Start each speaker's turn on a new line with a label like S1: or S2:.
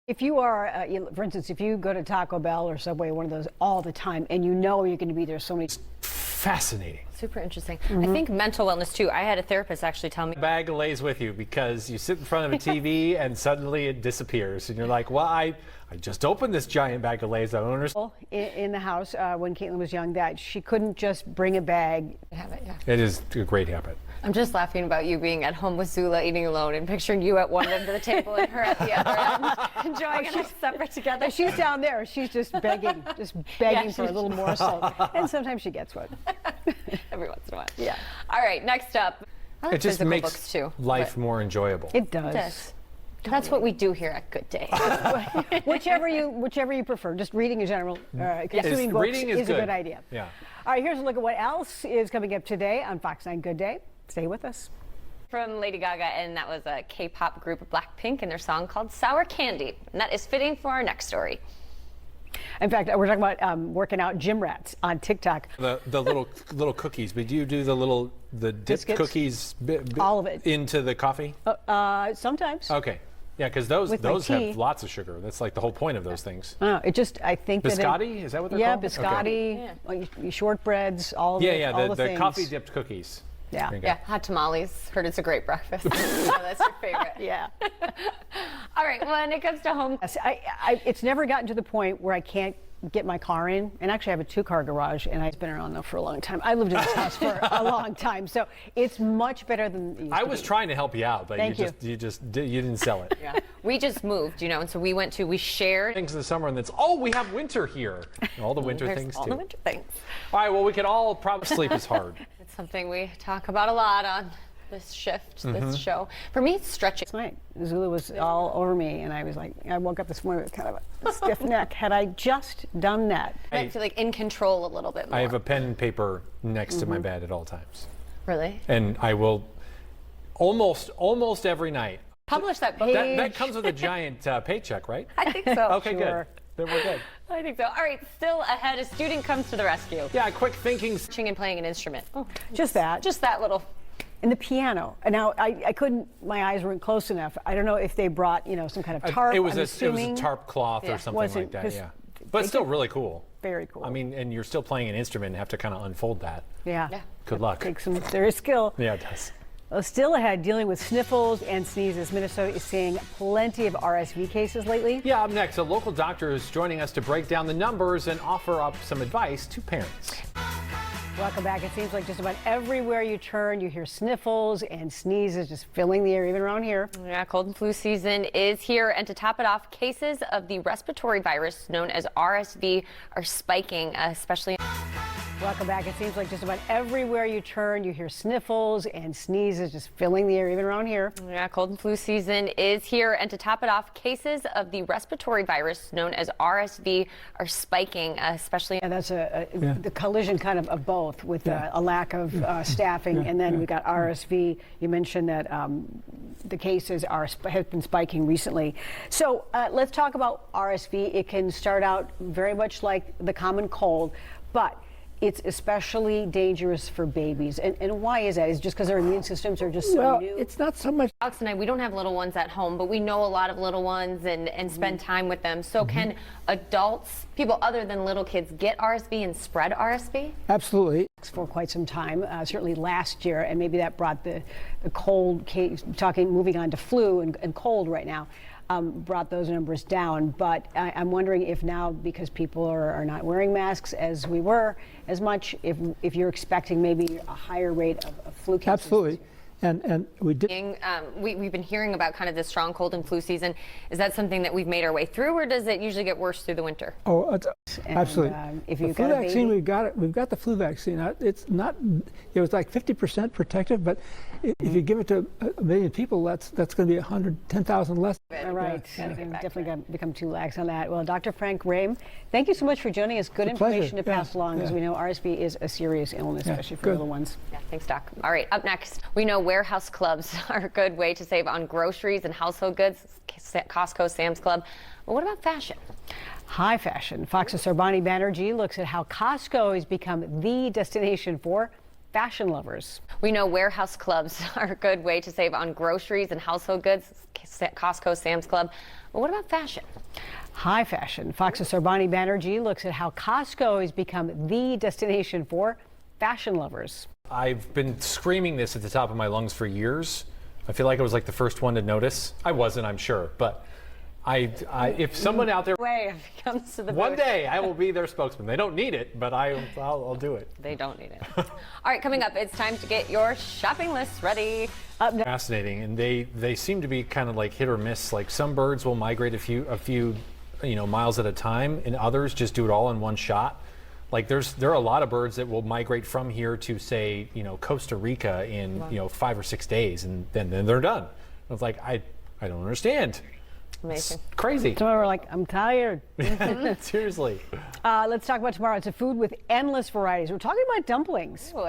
S1: If you are, for instance, if you go to Taco Bell or Subway, one of those all the time, and you know you're going to be there so many.
S2: Fascinating.
S3: Super interesting. I think mental wellness too. I had a therapist actually tell me.
S2: The bag lays with you because you sit in front of a TV and suddenly it disappears. And you're like, well, I just opened this giant bag of Lay's. I don't understand.
S1: In the house when Caitlin was young, that she couldn't just bring a bag.
S3: Have it, yeah.
S2: It is a great habit.
S3: I'm just laughing about you being at home with Zula eating alone and picturing you at one end of the table and her at the other end, enjoying it all separate together.
S1: She's down there. She's just begging for a little morsel. And sometimes she gets one.
S3: Every once in a while.
S1: Yeah.
S3: All right, next up. I like
S2: It just
S3: physical
S2: makes
S3: books too,
S2: life more enjoyable.
S1: It does.
S3: It does. That's what we do here at Good Day.
S1: whichever you prefer. Just reading in general. Consuming books
S2: reading is
S1: a good idea.
S2: Yeah.
S1: All right, here's a look at what else is coming up today on Fox 9 Good Day. Stay with us.
S3: From Lady Gaga, and that was a K-pop group Blackpink and their song called Sour Candy. And that is fitting for our next story.
S1: In fact, we're talking about working out gym rats on TikTok.
S2: The little cookies, but do you do the dipped
S1: Biscuits?
S2: Cookies
S1: All of it.
S2: into the coffee?
S1: Sometimes.
S2: Okay. Yeah, because those
S1: With my tea.
S2: have lots of sugar. That's like the whole point of those things.
S1: I think
S2: Biscotti? Is that what they're called?
S1: Biscotti, shortbreads, all of it. All the
S2: the
S1: things.
S2: coffee dipped cookies.
S1: Yeah.
S2: There you go.
S3: Yeah, hot tamales. Heard it's a great breakfast. That's your favorite.
S1: Yeah.
S3: All right, when it comes to home.
S1: Yes, it's never gotten to the point where I can't get my car in, and actually I have a 2-car garage, and I've been around though for a long time. I lived in this house for a long time, so it's much better than it used
S2: I
S1: to
S2: was
S1: be.
S2: trying to help you out, but
S1: Thank
S2: you didn't sell it.
S3: Yeah. We just moved, and so we shared.
S2: Things in the summer, and it's we have winter here. All the winter things
S3: all
S2: too.
S3: the winter things.
S2: All right, well we could all probably sleep is hard.
S3: It's something we talk about a lot on this shift, this show. For me, it's stretching.
S1: Last night, Zula was all over me, and I was like, I woke up this morning with kind of a stiff neck. Had I just done that?
S3: I feel like in control a little bit more.
S2: I have a pen and paper next to my bed at all times.
S3: Really?
S2: And I will almost every night.
S3: Publish that book.
S2: That comes with a giant paycheck, right?
S3: I think so.
S2: Okay,
S1: Sure.
S2: good. Then we're good.
S3: I think so. All right, still ahead, a student comes to the rescue.
S2: Yeah, quick thinking.
S3: Touching and playing an instrument. Oh,
S1: Just that.
S3: just that little.
S1: And the piano. And now I couldn't. My eyes weren't close enough. I don't know if they brought some kind of tarp.
S2: It was
S1: I'm
S2: a
S1: assuming.
S2: tarp cloth or something
S1: Wasn't-
S2: like that.
S1: 'cause
S2: Yeah, but still really cool.
S1: Very cool.
S2: I mean, and you're still playing an instrument and have to kind of unfold that.
S1: Yeah.
S2: Good luck.
S1: Takes some serious skill.
S2: Yeah, it does.
S1: Well, still ahead, dealing with sniffles and sneezes. Minnesota is seeing plenty of RSV cases lately.
S2: Yeah, up next, a local doctor is joining us to break down the numbers and offer up some advice to parents.
S1: Welcome back. It seems like just about everywhere you turn, you hear sniffles and sneezes just filling the air, even around here.
S3: Yeah, cold and flu season is here, and to top it off, cases of the respiratory virus known as RSV are spiking, especially.
S1: Welcome back. It seems like just about everywhere you turn, you hear sniffles and sneezes just filling the air, even around here.
S3: Yeah, cold and flu season is here, and to top it off, cases of the respiratory virus known as RSV are spiking, especially.
S1: And that's the collision kind of both, with a lack of staffing, and then we got RSV. You mentioned that the cases have been spiking recently. So let's talk about RSV. It can start out very much like the common cold, but it's especially dangerous for babies. And why is that? Is it just because their immune systems are just so new?
S4: It's not so much.
S3: Alex and I, we don't have little ones at home, but we know a lot of little ones and spend time with them. So can adults, people other than little kids, get RSV and spread RSV?
S4: Absolutely.
S1: For quite some time, certainly last year, and maybe that brought the cold case, moving on to flu and cold right now, brought those numbers down. But I'm wondering if now, because people are not wearing masks as we were as much, if you're expecting maybe a higher rate of flu cases.
S4: Absolutely. And we did.
S3: We've been hearing about kind of the strong cold and flu season. Is that something that we've made our way through, or does it usually get worse through the winter?
S4: Oh, absolutely.
S1: If
S4: The
S1: you've
S4: flu
S1: got a
S4: vaccine,
S1: baby,
S4: we've got it. We've got the flu vaccine. It's not. It was like 50% protective, but if you give it to a million people, that's going to be 110,000 less.
S1: all right, definitely got to become too lax on that. Well, Dr. Frank Rame, thank you so much for joining us. Good
S4: It's a
S1: information to
S4: pleasure.
S1: pass along, because we know RSV is a serious illness, especially for little ones.
S3: Yeah, thanks, Doc. All right, up next, we know warehouse clubs are a good way to save on groceries and household goods. Costco, Sam's Club. But what about fashion?
S1: High fashion. Fox's Sarbani Banerjee looks at how Costco has become the destination for fashion lovers.
S3: We know warehouse clubs are a good way to save on groceries and household goods, Costco, Sam's Club. But what about fashion?
S1: High fashion. Fox's Sarbani Banerjee looks at how Costco has become the destination for fashion lovers.
S2: I've been screaming this at the top of my lungs for years. I feel like I was like the first one to notice. I wasn't, I'm sure, but if someone out there,
S3: Way if it comes to the
S2: one
S3: booth.
S2: day I will be their spokesman. They don't need it, but I'll do it.
S3: They don't need it. All right, coming up, it's time to get your shopping list ready.
S2: Fascinating, and they seem to be kind of like hit or miss. Like some birds will migrate a few miles at a time, and others just do it all in one shot. Like there are a lot of birds that will migrate from here to say Costa Rica in 5 or 6 days, and then they're done. I was like, I don't understand.
S3: Amazing.
S2: It's crazy.
S1: Some are like, I'm tired.
S2: Seriously.
S1: Let's talk about tomorrow. It's a food with endless varieties. We're talking about dumplings.
S3: Ooh,